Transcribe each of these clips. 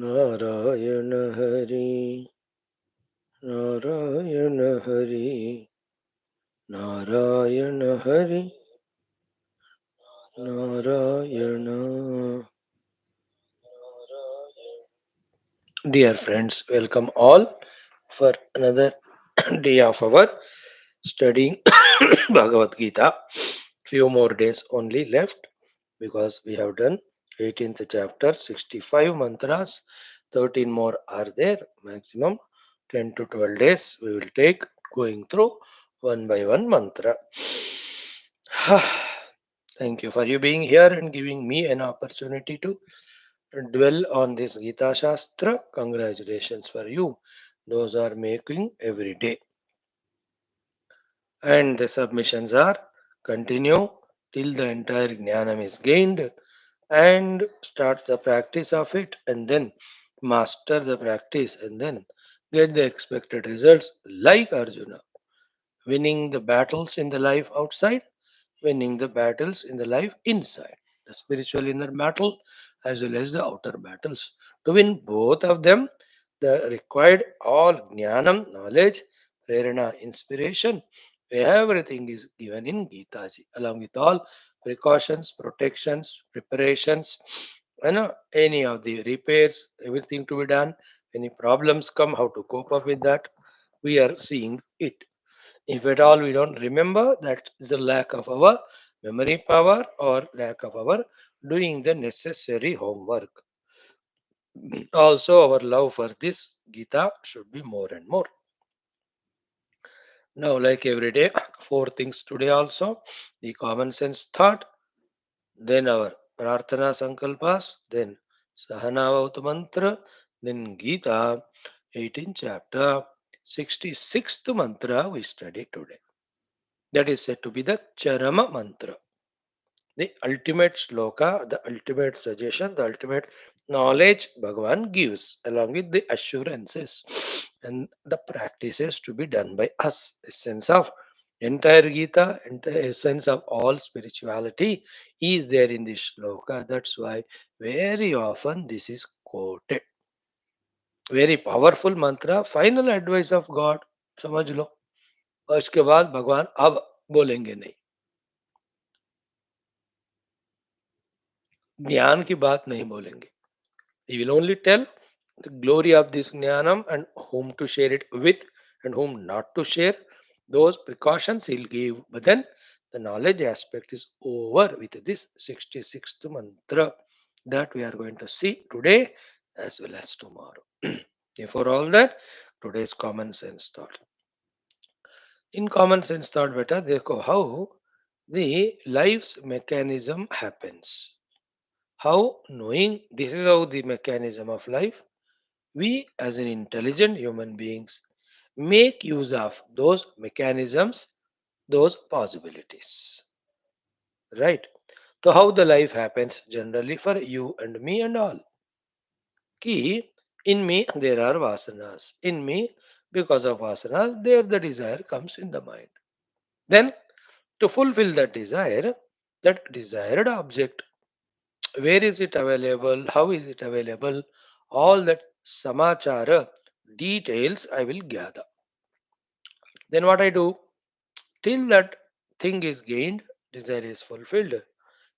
Narayan Hari Narayan Hari Narayan Hari Narayan. Dear friends, welcome all for another day of our studying Bhagavad Gita. Few more days only left because we have done 18th chapter, 65 mantras, 13 more are there, maximum 10 to 12 days we will take going through one by one mantra. Thank you for you being here and giving me an opportunity to dwell on this Gita Shastra. Congratulations for you. Those are making every day. And the submissions are continue till the entire Gnanam is gained and start the practice of it and then master the practice and then get the expected results like Arjuna, winning the battles in the life outside, winning the battles in the life inside, the spiritual inner battle as well as the outer battles. To win both of them, the required all jnanam, knowledge, prerana, inspiration, everything is given in Gita ji, along with all precautions, protections, preparations, any of the repairs, everything to be done. Any problems come, how to cope up with that, we are seeing it. If at all we don't remember, that is a lack of our memory power or lack of our doing the necessary homework. Also, our love for this Gita should be more and more. Now, like every day, four things today also: the common sense thought, then our Prarthana Sankalpas, then Sahanavauta Mantra, then Gita, 18th chapter, 66th mantra we study today. That is said to be the Charama mantra, the ultimate shloka, the ultimate suggestion, the ultimate knowledge Bhagavan gives, along with the assurances and the practices to be done by us. Essence of entire Gita, entire essence of all spirituality is there in this shloka. That's why very often this is quoted. Very powerful mantra, final advice of God. समझ लो और इसके बाद भगवान अब बोलेंगे नहीं, ज्ञान की बात नहीं बोलेंगे. He will only tell the glory of this jnanam and whom to share it with and whom not to share. Those precautions he'll give. But then the knowledge aspect is over with this 66th mantra that we are going to see today as well as tomorrow. Before all that, today's common sense thought. In common sense thought, beta, देखो how the life's mechanism happens. How knowing this is how the mechanism of life, we as an intelligent human beings make use of those mechanisms, those possibilities. Right? So how the life happens generally for you and me and all. Ki in me there are vasanas. In me, because of vasanas, there the desire comes in the mind. Then to fulfill that desire, that desired object, where is it available, how is it available, all that samachara details I will gather. Then what I do, till that thing is gained, desire is fulfilled,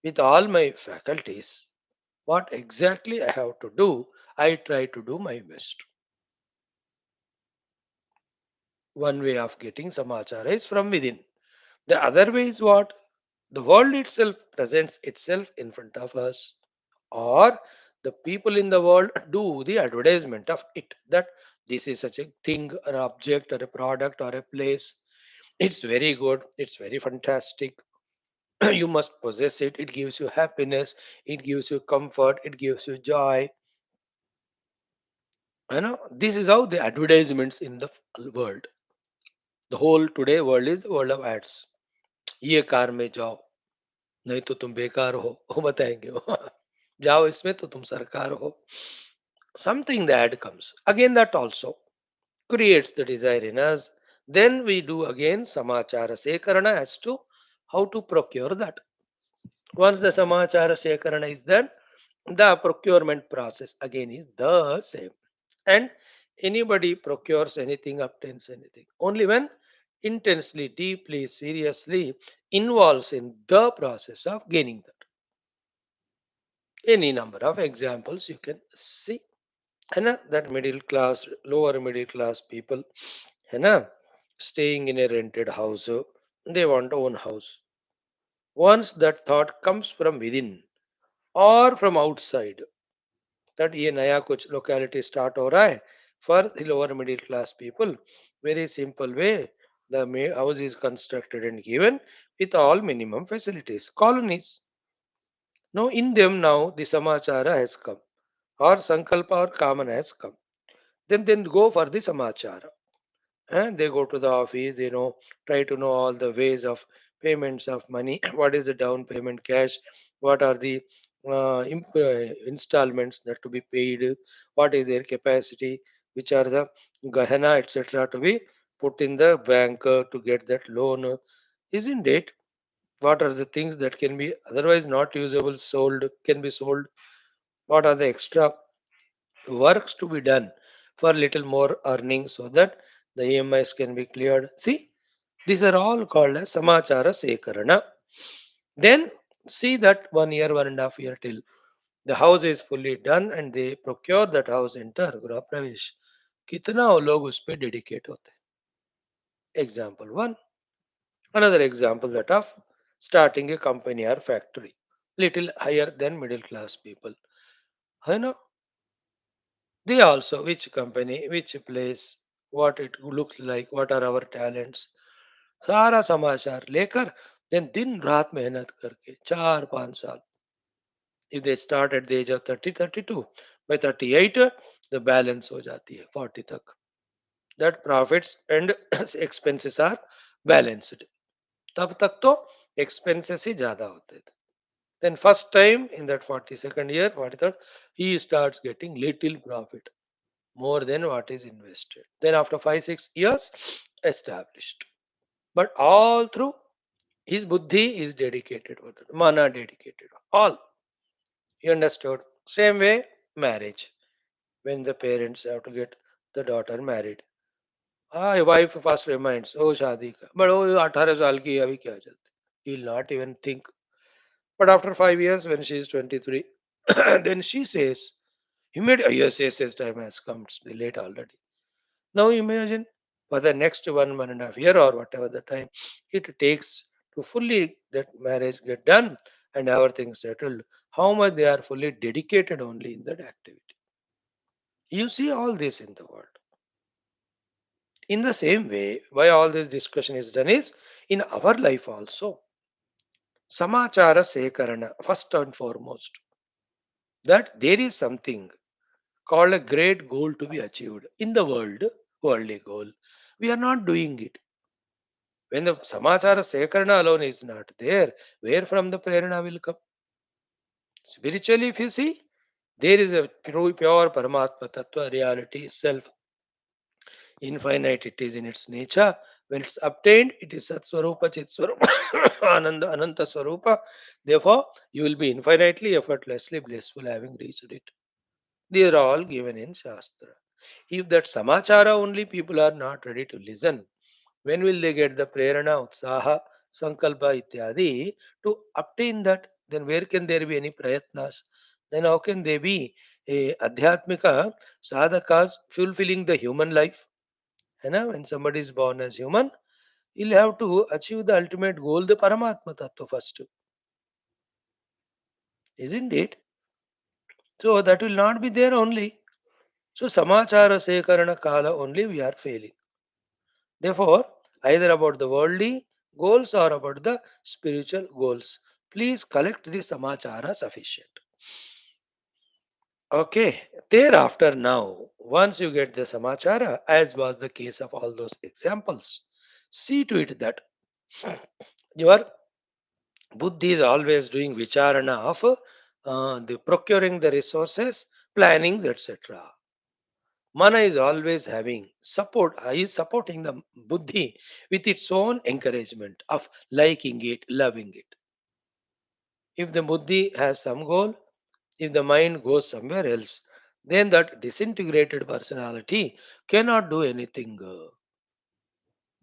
with all my faculties, what exactly I have to do, I try to do my best. One way of getting samachara is from within. The other way is what? The world itself presents itself in front of us, or the people in the world do the advertisement of it, that this is such a thing, an object, or a product, or a place. It's very good, it's very fantastic. You must possess it. It gives you happiness, it gives you comfort, it gives you joy. This is how the advertisements in the world. The whole today world is the world of ads. ये car में जाओ, नहीं तो तुम बेकार हो, वो बताएंगे वो. जाओ इसमें तो तुम सरकार हो. Something the ad comes again, that also creates the desire in us. Then we do again samachara sekarana as to how to procure that. Once the samachara sekarana is done, the procurement process again is the same. And anybody procures anything, obtains anything, only when intensely, deeply, seriously involves in the process of gaining that. Any number of examples you can see. है ना, that middle class, lower middle class people, है ना, staying in a rented house, they want own house. Once that thought comes from within or from outside, that ये नया कुछ locality start हो रहा है for the lower middle class people, very simple way, the house is constructed and given with all minimum facilities, colonies. Now in them now the samachara has come, or sankalpa or kamana has come. Then go for the samachara. And they go to the office, try to know all the ways of payments of money. What is the down payment cash? What are the installments that to be paid? What is their capacity? Which are the gahana, etc., to be put in the bank to get that loan? Isn't it? What are the things that can be otherwise not usable, sold, can be sold? What are the extra works to be done for little more earning so that the EMIs can be cleared? See, these are all called as samachara sekarana. Then see that 1 year, 1.5 year till the house is fully done and they procure that house, enter गृह प्रवेश, कितना वो लोग उस पे dedicate होते हैं. Example one. Another example that of starting a company or factory, little higher than middle class people. है ना, they also which company, which place, what it looks like, what are our talents, सारा समाचार लेकर then दिन रात मेहनत करके 4-5 साल, if they start at the age of 30-32, by 38 the balance हो जाती है 40 तक, that profits and expenses are balanced. तब तक तो expenses ही ज्यादा होते थे. Then first time in that 42nd year, 43rd, he starts getting little profit more than what is invested. Then after 5-6 years, established. But all through his buddhi is dedicated with it, mana dedicated. All. You understood? Same way, marriage. When the parents have to get the daughter married. Ah, wife first reminds, oh शादी का. But oh 18 साल की है, अभी क्या चलते. He will not even think. But after 5 years, when she is 23, then she says, yes, yes, yes, time has come. It's late already. Now imagine for the next 1.5 year or whatever the time it takes to fully that marriage get done and everything settled, how much they are fully dedicated only in that activity. You see all this in the world. In the same way, why all this discussion is done is in our life also. Samachara sekarana, first and foremost, that there is something called a great goal to be achieved in the world, worldly goal. We are not doing it. When the samachara sekarana alone is not there, where from the prerana will come? Spiritually, if you see, there is a pure Paramatma Tattva reality itself. Infinite it is in its nature. When it's obtained, it is Satswarupa, Chitswarupa, Ananda, Ananta Swarupa. Therefore, you will be infinitely, effortlessly blissful having reached it. These are all given in Shastra. If that samachara only people are not ready to listen, when will they get the prerana, utsaha, sankalpa, ityadi to obtain that? Then where can there be any prayatnas? Then how can they be a adhyatmika sadhakas fulfilling the human life? You know, when somebody is born as human, he'll have to achieve the ultimate goal, the Paramatma Tattva first, isn't it? So that will not be there only. So samachara sekarana kala only we are failing. Therefore, either about the worldly goals or about the spiritual goals, please collect the samachara sufficient. Okay, thereafter now, once you get the samachara, as was the case of all those examples, see to it that your buddhi is always doing vicharana of the procuring the resources, plannings, etc. Mana is always having support, is supporting the buddhi with its own encouragement of liking it, loving it. If the buddhi has some goal, if the mind goes somewhere else, then that disintegrated personality cannot do anything.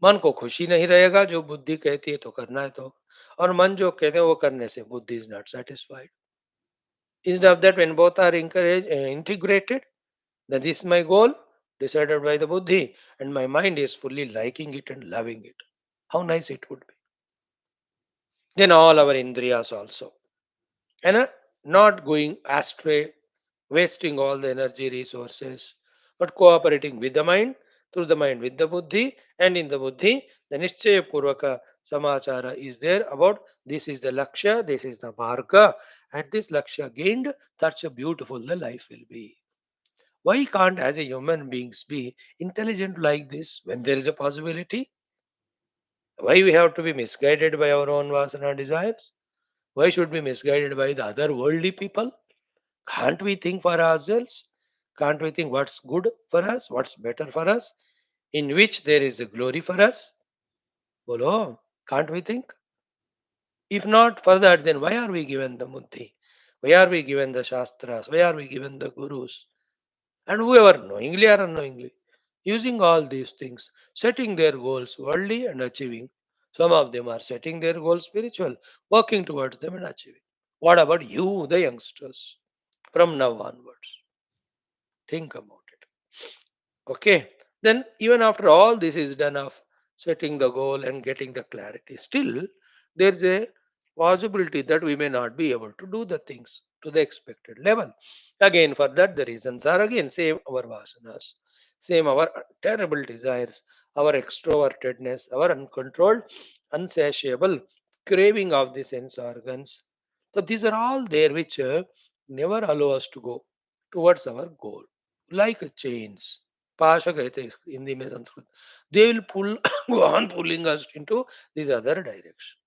मन को खुशी नहीं रहेगा, जो बुद्धि कहती है तो करना है तो, और मन जो कहते हैं वो करने से बुद्धि is not satisfied. Instead of that, when both are encouraged, integrated, then this is my goal, decided by the buddhi, and my mind is fully liking it and loving it. How nice it would be. Then all our indriyas also. And not going astray, wasting all the energy resources, but cooperating with the mind, through the mind with the buddhi, and in the buddhi, the nischaya purvaka samachara is there about this is the lakshya, this is the marga, and this lakshya gained, that's how beautiful the life will be. Why can't as a human beings be intelligent like this when there is a possibility? Why we have to be misguided by our own vasana desires? Why should be misguided by the other worldly people? Can't we think for ourselves? Can't we think what's good for us, what's better for us, in which there is a glory for us? Bolo, can't we think? If not for that, then why are we given the buddhi? Why are we given the shastras? Why are we given the gurus? And whoever knowingly or unknowingly, using all these things, setting their goals worldly and achieving. Some of them are setting their goals spiritual, working towards them and achieving. What about you, the youngsters, from now onwards? Think about it. Okay. Then, even after all this is done of setting the goal and getting the clarity, still there's a possibility that we may not be able to do the things to the expected level. Again, for that, the reasons are again same our vasanas, same our terrible desires, our extrovertedness, our uncontrolled, unsatiable craving of the sense organs. So, these are all there which never allow us to go towards our goal. Like chains. Pasha कहते हैं हिंदी में Sanskrit. They will pull, go on pulling us into this other direction.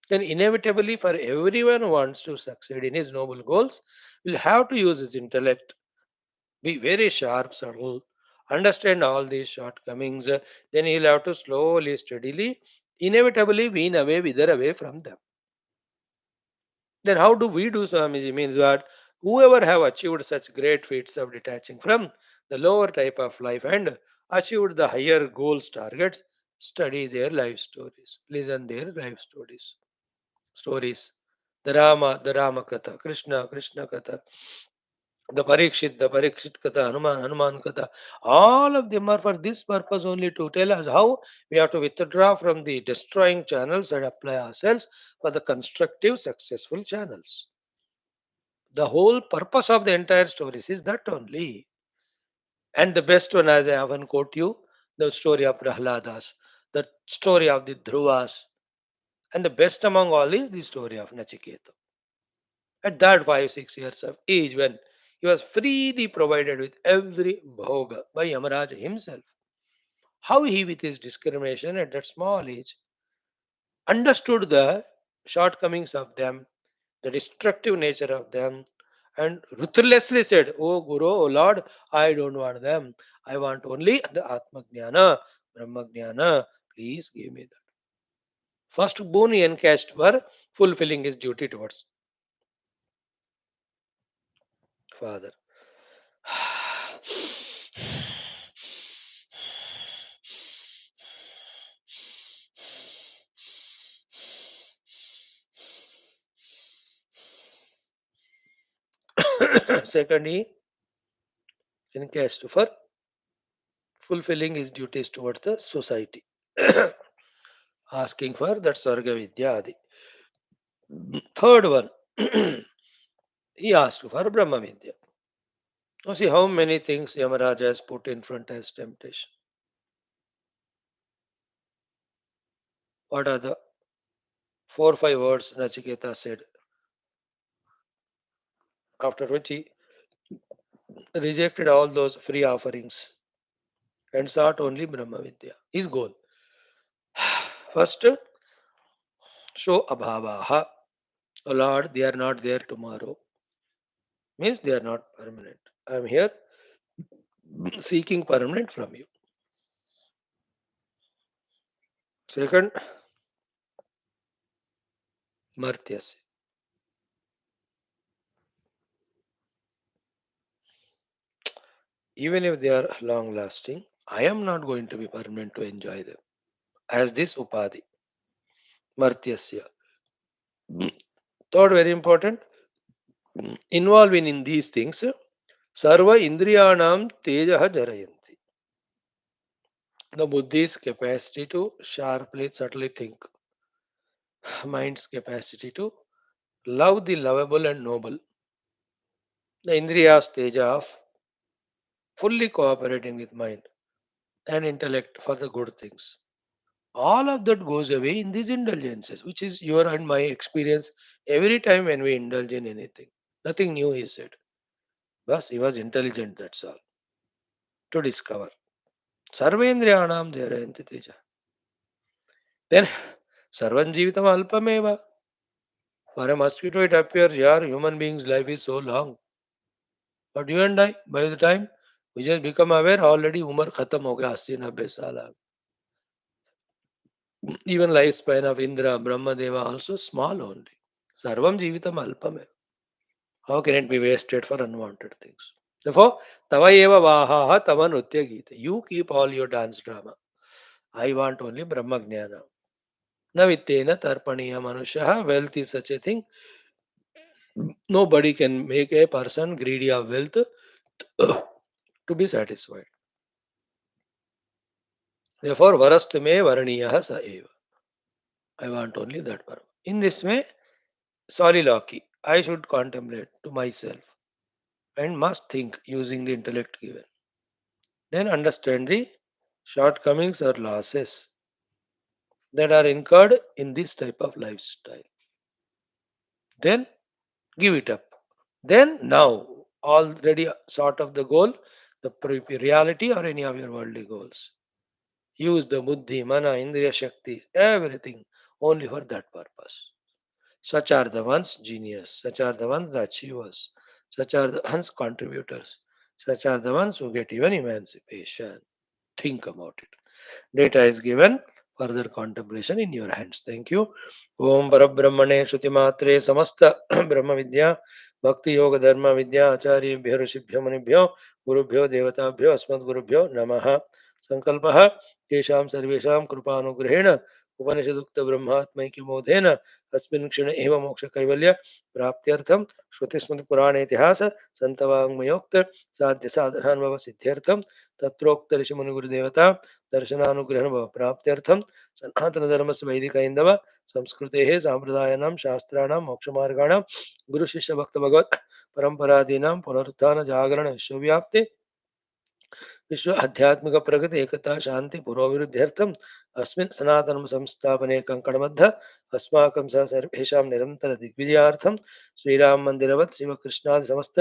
Then inevitably for everyone who wants to succeed in his noble goals will have to use his intellect, be very sharp, subtle, understand all these shortcomings. Then he'll have to slowly, steadily, inevitably wean away, wither away from them. Then how do we do Swamiji? Means that whoever have achieved such great feats of detaching from the lower type of life and achieved the higher goals, targets, study their life stories, listen their life stories. Stories. The Rama Katha, Krishna Katha, the Parikshit Katha, Hanuman Katha. All of them are for this purpose only to tell us how we have to withdraw from the destroying channels and apply ourselves for the constructive, successful channels. The whole purpose of the entire stories is that only. And the best one, as I often quote you, the story of Prahladas, the story of the Dhruvas, and the best among all is the story of Nachiketa. At that 5, 6 years of age, when he was freely provided with every bhoga by Yamaraja himself, how he, with his discrimination at that small age, understood the shortcomings of them, the destructive nature of them, and ruthlessly said, "Oh Guru, oh Lord, I don't want them. I want only the Atma Jnana, Brahma Jnana. Please give me that." First boon he encashed for fulfilling his duty towards Father. Second, he encashed for fulfilling his duties towards the society, asking for that Sarga Vidya Adi. Third one, he asked for Brahma Vidya. Now see how many things Yamaraja has put in front as temptation. What are the 4 5 words Nachiketa said, after which he rejected all those free offerings and sought only Brahma Vidya. His goal. First, show abhavaha. Oh Lord, they are not there tomorrow. Means they are not permanent. I am here seeking permanent from you. Second, martyasi. even if they are long lasting, I am not going to be permanent to enjoy them. As this Upadi, Martyasya. Third, very important, involving in these things, Sarva Indriyanam Tejaha Jarayanti. The Buddhi's capacity to sharply, subtly think, mind's capacity to love the lovable and noble, the Indriya's Teja of fully cooperating with mind and intellect for the good things. All of that goes away in these indulgences, which is your and my experience every time when we indulge in anything. Nothing new he said. But he was intelligent, that's all. To discover. Sarvendriyanam Jarayanti Teja. Then Sarvan Jivitam Alpameva. For a mosquito, it appears, yeah, human being's life is so long. But you and I, by the time we just become aware, already Umar Khatam ho gaya 80-90 saal. Even lifespan of Indra, Brahmadeva also small only. Sarvam Jivitam Alpameva. How can it be wasted for unwanted things? Therefore, Tava eva vahaha tava nritya gita. You keep all your dance drama. I want only Brahma Gnana. Navittena tarpaniya manushaha. Wealth is such a thing. Nobody can make a person greedy of wealth to be satisfied. Therefore, varastame varaniyaha sa eva. I want only that Brahma. In this way, soliloquy, I should contemplate to myself and must think using the intellect given. Then understand the shortcomings or losses that are incurred in this type of lifestyle. Then give it up. Then now, already sort of the goal, the reality or any of your worldly goals. Use the buddhi, mana, indriya shaktis, everything only for that purpose. Such are the ones genius, such are the ones the achievers, such are the ones contributors, such are the ones who get even emancipation. Think about it. Data is given. Further contemplation in your hands. Thank you. Om Parabrahmane Shruti Matre Samasta Brahma Vidya Bhakti Yoga Dharma Vidya Acharya Bhyo Rishibhyo Manibhyo Gurubhyo Devatabhyo Asmat Gurubhyo Namaha Sankalpaha Yesham Sarvesham Kripanugrahena Upanishadukta Brahmatmaikimodhena Asmin Kshana Eva Moksha Kaivalya Praptyartham Shruti Smriti Purana Itihasa Santavangmayokta Sadhya Sadhanvava Siddhyartham Tatrokta Rishimuni Gurudevata दर्शनानुग्रहण प्राप्त्यर्थम सनातन धर्म से वैदिक ऐंदव संस्कृते सांप्रदायानां शास्त्राणां मोक्षमार्गाणां गुरु शिष्य भक्त भगवत परंपरादीनां पुनरुत्थान जागरण विश्वव्याप्ति विश्व आध्यात्मिक प्रगति एकता शांति पुरोभिवृद्ध्यर्थम अस्मिन् सनातन संस्थापने कंकणबद्ध अस्माकं सह सर्वेषां निरंतर दिग्विजयार्थम श्रीराम मंदिरवत् शिवकृष्णादि समस्त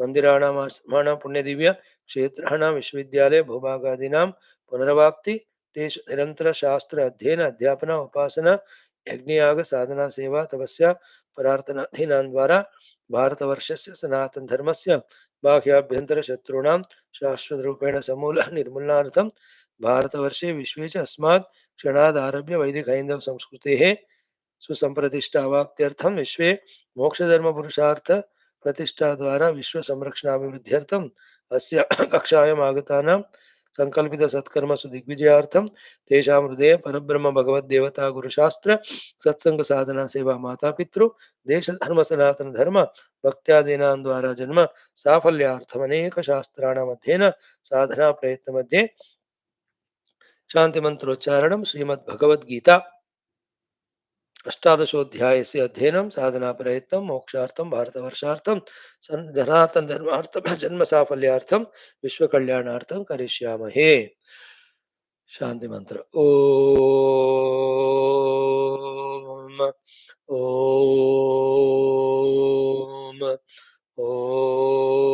मंदिराणां पुण्यदिव्य क्षेत्राणां विश्वविद्यालय भूभागादीनां पुनरवाप्ति तेषु निरंतर शास्त्र अध्ययन अध्यापन उपासना यज्ञयाग साधना सेवा तपस्या प्रार्थनादीनां द्वारा भारतवर्षस्य सनातन धर्मस्य बाह्याभ्यंतर शत्रूणां शाश्वतरूपेण समूल निर्मूलनार्थं भारतवर्षे विश्वे च अस्मात् क्षणादारभ्य वैदिक हैन्दव संस्कृतेः सुसंप्रतिष्ठावाप्त्यर्थं विश्वे मोक्षधर्म पुरुषार्थ प्रतिष्ठा द्वारा विश्व संरक्षणाभिवृद्ध्यर्थं अस्य कक्षायाम् आगतानां संकल्पित सत्कर्म सुदिग्विजयार्थं तेषां हृदये परब्रह्म भगवद्देवता गुरुशास्त्र सत्संग साधना सेवा माता पितृ देश धर्म सनातन धर्म भक्त्यादीनां द्वारा जन्म साफल्यार्थम अनेक शास्त्राणाम् अध्ययन साधना प्रयत्न मध्ये शांति मंत्रोच्चारणं श्रीमद् भगवद गीता अष्टादशोऽध्यायस्य अध्ययनं साधना प्रयत्नं मोक्षार्थं भारतवर्षार्थं सनातन धर्मार्थं जन्म साफल्यार्थं विश्व कल्याणार्थं करिष्यामहे शांति मंत्र ओम ओम ओम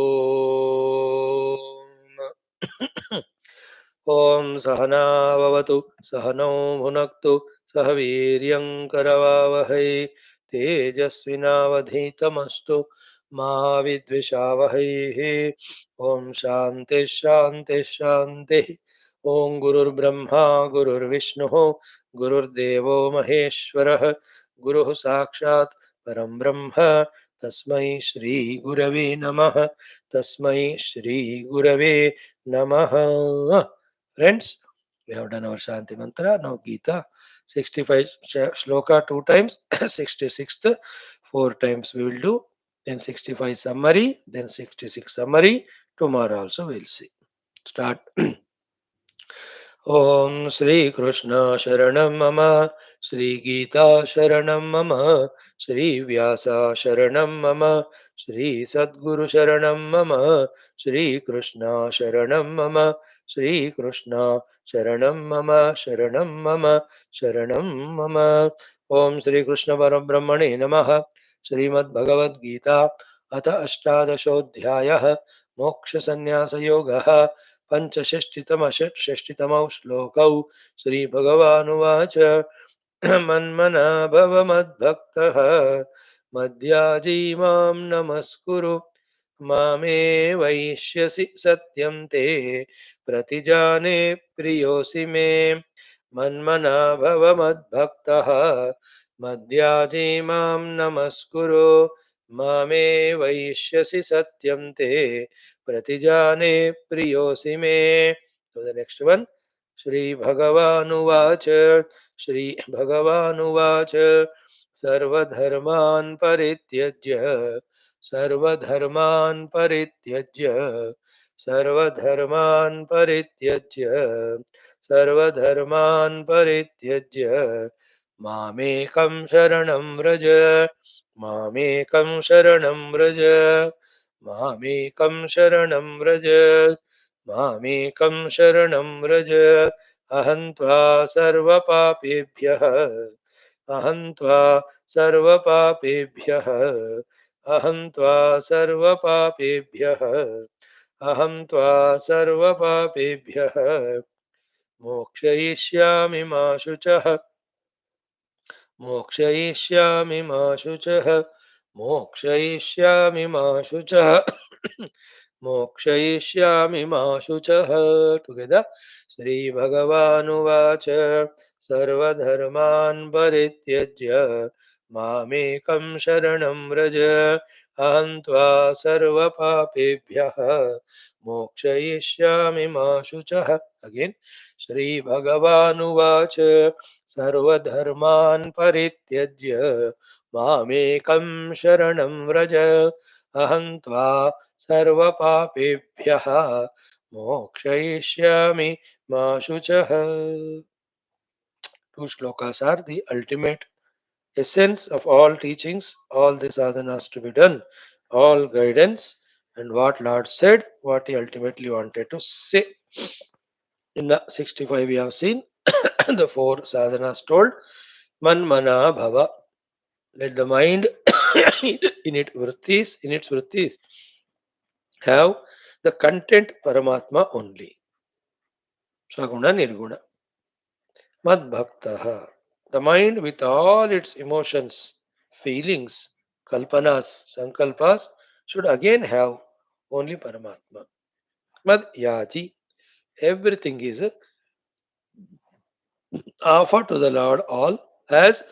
ॐ सहनाववतु सहनौ भुनक्तु सह वीर्यं करवावहै तेजस्विनावधीतमस्तु मा विद्विषावहैः ॐ शान्तिः शान्तिः शान्तिः ॐ गुरुर्ब्रह्मा गुरुर्विष्णुः गुरुर्देवो महेश्वरः गुरुः साक्षात् परं ब्रह्म Tasmai Shri Gurave Namaha. Tasmai Shri Gurave Namaha. Friends, we have done our Shanti Mantra. Now Geetha, 65 Shloka 2 times, 66th 4 times we will do. Then 65 summary, then 66 summary. Tomorrow also we will see. Start. ॐ श्रीकृष्ण शरणं मम श्रीगीता शरणं मम श्रीव्यास शरणं मम श्रीसद्गुरुशरणं मम श्रीकृष्ण शरणं मम श्रीकृष्ण शरणं मम शरणं मम शरणं मम ॐ श्रीकृष्णपरब्रह्मणे नमः श्रीमद्भगवद्गीता अथ अष्टादशोऽध्यायः मोक्षसंन्यासयोगः पञ्चषष्टितमौ श्लोकौ श्रीभगवानुवाच मन्मना भव मद्भक्तः मद्याजी मां नमस्कुरु मामे वैष्यसि सत्यं ते प्रतिजाने प्रियोऽसि मे मन्मना भव मद्भक्तः मद्याजी मां नमस्कुरु मामे वैष्यसि सत्यं ते प्रतिजाने प्रियोऽसि मे. So the next one, Shri Bhagavanuvach, Shri Bhagavanuvach, सर्वधर्मान् परित्यज्य सर्वधर्मान् परित्यज्य सर्वधर्मान् परित्यज्य सर्वधर्मान् परित्यज्य मामेकं शरणं व्रज मामेकं शरणं व्रज मामेकं शरणं व्रज मामेकं शरणं व्रज अहं त्वा सर्वपापेभ्यः अहं त्वा सर्वपापेभ्यः अहं त्वा सर्वपापेभ्यः अहं त्वा सर्वपापेभ्यः मोक्षयिष्यामि मा शुचः मोक्षयिष्यामि मा शुचः मोक्षयिष्यामि मा शुचः मोक्षयिष्यामि मा शुचः. टुगेदर श्रीभगवानुवाच सर्वधर्मान् परित्यज्य मामेकं शरणं व्रज अहं त्वा सर्वपापेभ्यः मोक्षयिष्यामि मा शुचः. अगेन श्रीभगवानुवाच सर्वधर्मान् परित्यज्य मामेकं शरणं व्रज अहं त्वा सर्वपापेभ्यः मोक्षयिष्यामि मा शुचः. Two shlokas are the ultimate essence of all teachings, all the sadhanas to be done, all guidance, and what Lord said, what he ultimately wanted to say. In the 65 we have seen the four sadhanas told. Manmana bhava. Let the mind in its vrittis have the content Paramatma only. Saguna Nirguna. Mad Bhaktaha. The mind with all its emotions, feelings, kalpanas, sankalpas should again have only Paramatma. Mad Yaji. Everything is offered to the Lord all as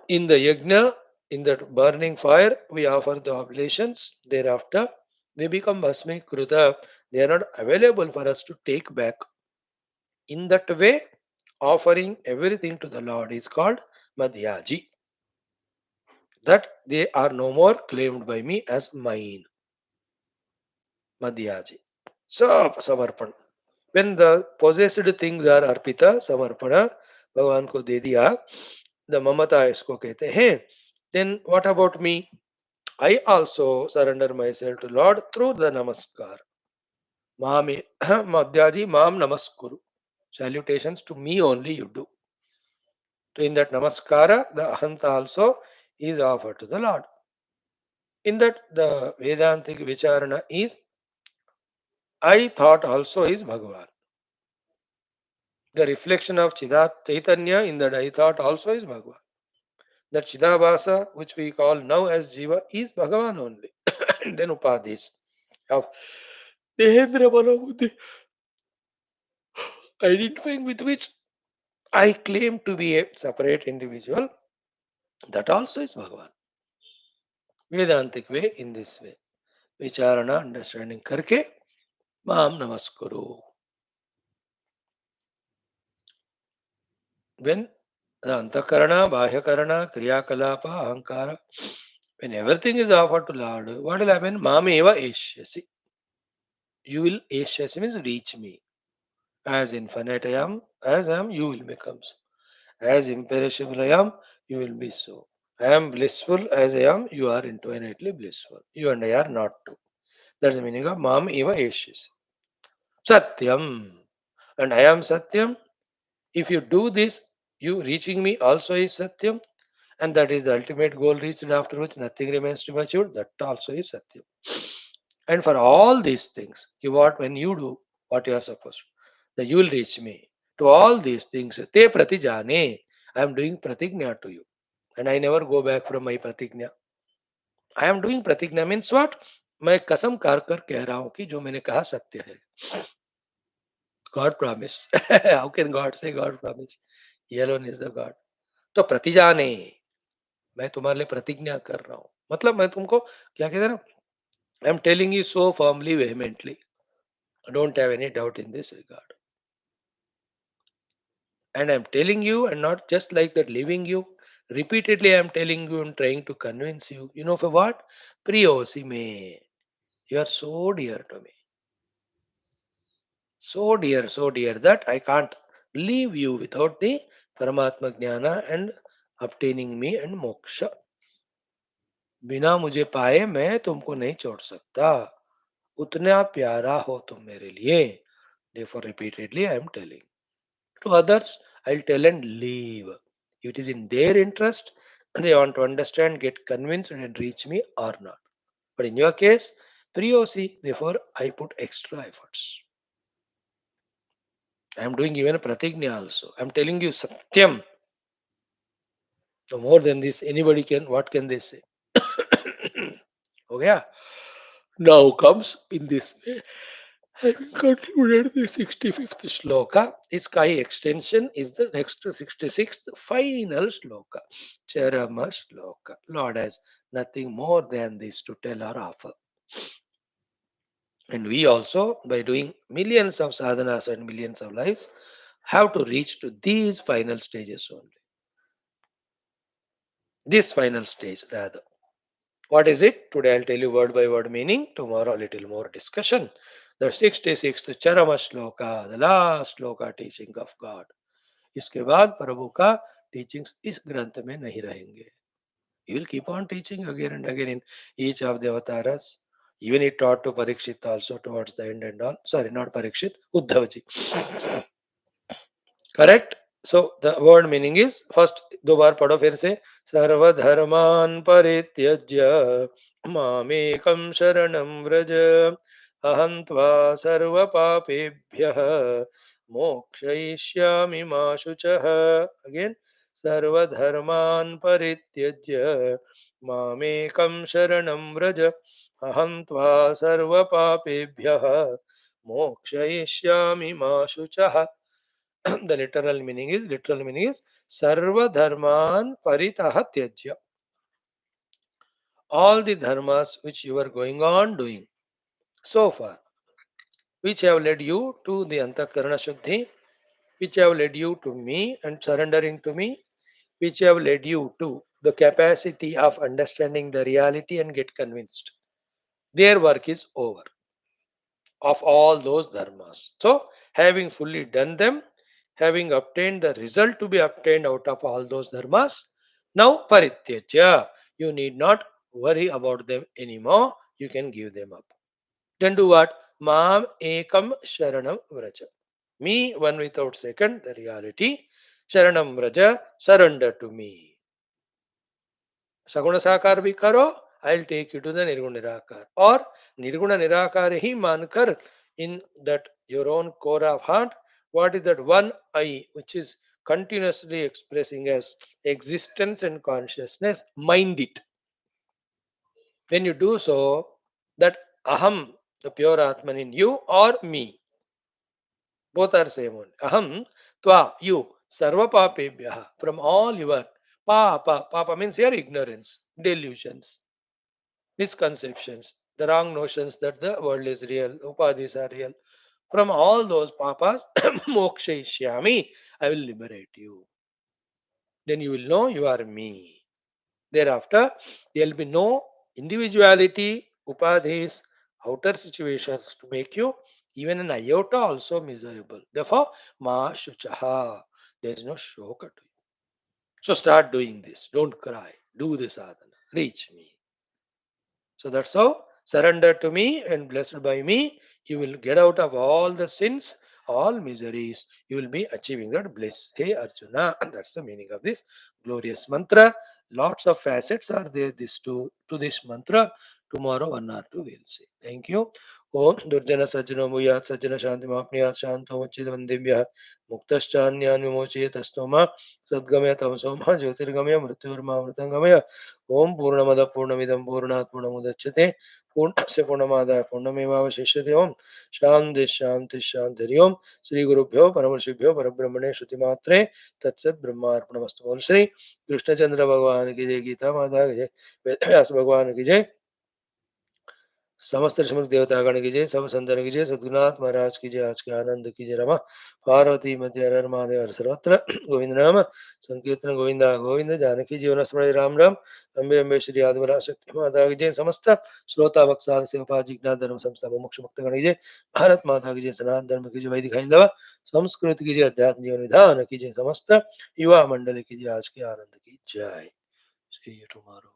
in the yajna, in that burning fire, we offer the oblations. Thereafter, they become Bhasmi Kruta. They are not available for us to take back. In that way, offering everything to the Lord is called Madhyaji. That they are no more claimed by me as mine. Madhyaji. So, Samarpan. When the possessed things are Arpita, Samarpana, भगवान को दे दिया, the mamata इसको कहते हैं. Then what about me? I also surrender myself to Lord through the namaskar. Mami, Madhyaji, Mam Namaskuru. Salutations to me only you do. So in that namaskara, the ahanta also is offered to the Lord. In that, the Vedantic Vicharana is I thought also is Bhagavan. The reflection of Chidat Chaitanya in that I thought also is Bhagavan. That Chidabhasa, which we call now as Jiva, is Bhagavan only. And then Upadis of Dehendra Manobuddhi, identifying with which I claim to be a separate individual, that also is Bhagavan. वेदांतिक way in this way विचारणा understanding करके माम नमस्कुरु. When the antakarana, bahyakarana, kriyakalapa, ahankara, when everything is offered to Lord, what will happen? Mameva eshyasi. You will eshyasi means reach me. As infinite I am, as I am, you will become so. As imperishable I am, you will be so. I am blissful as I am, you are infinitely blissful. You and I are not two. That's the meaning of Mam Eva Eshyasi. Satyam. And I am Satyam. If you do this, you reaching me also is Satyam. And that is the ultimate goal reached, after which nothing remains to be achieved. That also is Satyam. And for all these things, when you do what you are supposed to, that you will reach me. To all these things, te pratijane, I am doing pratigna to you. And I never go back from my pratigna. I am doing pratigna means what? मैं कसम खाकर कर कह रहा हूं कि जो मैंने कहा सत्य है. God promise. How can God say God promise? He alone is the God. तो प्रतिजाने, मैं तुम्हारे लिए प्रतिज्ञा कर रहा हूं. मतलब मैं तुमको क्या कहते हैं ना, I am telling you so formally vehemently, don't have any doubt in this regard. And I'm telling you, and not just like that, leaving you. Repeatedly, I'm telling you and trying to convince you. You know for what? Priyosi me. You are so dear to me. So dear that I can't leave you without the Paramatma Jnana and obtaining me and moksha. बिना मुझे पाए मैं तुमको नहीं छोड़ सकता. उतना प्यारा हो तुम मेरे लिए. Therefore, repeatedly, I am telling. To others, I'll tell and leave. If it is in their interest, they want to understand, get convinced, and reach me or not. But in your case, Priyosi, therefore, I put extra efforts. I am doing even a pratignya also. I am telling you Satyam. No more than this, anybody can, what can they say? Okay. Now comes in this way. Having concluded the 65th shloka, its Kai extension is the next 66th final shloka, Charama shloka. Lord has nothing more than this to tell or offer. And we also, by doing millions of sadhanas and millions of lives, have to reach to these final stages only. This final stage, rather. What is it? Today I'll tell you word by word meaning. Tomorrow a little more discussion. The 66th Charama shloka, the last shloka teaching of God. इसके बाद प्रभु का teachings इस ग्रंथ में नहीं रहेंगे. He will keep on teaching again and again in each of the avatars. Even he taught to Parikshit also towards the end and all. Sorry, not Parikshit, Uddhavji. Correct? So the word meaning is, first दो बार पढ़ो फिर से. सर्वधर्मान परित्यज्य मामेकं शरणं व्रज अहं त्वा सर्वपापेभ्यः मोक्षयिष्यामि मा शुचः. Again, सर्वधर्मान परित्यज्य मामेकं शरणं व्रज अहं त्वा सर्वपापेभ्यः मोक्षयिष्यामि मा शुचः. The literal meaning is sarva dharman paritah tyajya. All the dharmas which you are going on doing so far, which have led you to the antakarana shuddhi, which have led you to me and surrendering to me, which have led you to the capacity of understanding the reality and get convinced. Their work is over, of all those dharmas. So, having fully done them, having obtained the result to be obtained out of all those dharmas, now parityajya, you need not worry about them anymore. You can give them up. Then do what? Mam ekam sharanam vraja. Me, one without second, the reality. Sharanam vraja, surrender to me. सगुण साकार भी करो, I will take you to the निर्गुण निराकार. और निर्गुण निराकार ही मानकर in that your own core of heart, what is that one I which is continuously expressing as existence and consciousness, mind it. When you do so, that aham, the pure atman in you, or me, both are same one. Aham tva, you, sarva papebhyah, from all your papa. Papa means your ignorance, delusions. misconceptions, the wrong notions that the world is real, upadhis are real. From all those papas, mokshayishyami, I will liberate you. Then you will know you are me. Thereafter, there will be no individuality, upadhis, outer situations to make you even an iota also miserable. Therefore, ma shuchaha. There is no shoka to you. So start doing this. Don't cry. Do this sadhana. Reach me. So that's how surrender to me and blessed by me, you will get out of all the sins, all miseries. You will be achieving that bliss. Hey Arjuna, that's the meaning of this glorious mantra. Lots of facets are there this to this mantra. Tomorrow one or two we'll see. Thank you. Om Durjana Sajjana Bhuyat Sajjana Shanti Mapniyat Shanto Vachida Vandivya Muktaschanyan Vimochiyat Astoma Sadgamaya Tamsoma Jyotirgamaya Mrityurma Mritangamaya ओम पूर्णमद पूर्णमिदं पूर्णात् पूर्णमुदच्यते पूर्णस्य पूर्णमादाय पूर्णमेवावशिष्यते ओम शांति शांति शांति ओम श्री गुरुभ्यो परमर्षिभ्यो परब्रह्मणे श्रुतिमात्रे तत्सत् ब्रह्मार्पणमस्तु बोल श्री कृष्णचंद्र भगवान की जय गीता माता की जय वेद व्यास भगवान की जय समस्त ऋषिमुख देवतागण की जय सब संतन की जय सद्गुरुनाथ महाराज की जय आज के आनंद की जय रमा पार्वती मध्य हर हर महादेव हर सर्वत्र गोविंद नाम संकीर्तन गोविंदा गोविंद जानकी जीवन स्मरण राम राम अम्बे अम्बे श्री आदिवरा शक्ति माता की जय समस्त श्रोता भक्साल से उपाजिज्ञान धर्म संस्था मोक्ष मुक्त गण की जय भारत माता की जय सनातन धर्म की जय वैदिक हिंदव संस्कृत की जय अध्यात्म जीवन विधान की जय समस्त युवा मंडल की जय आज के आनंद की जय सी यू टुमारो।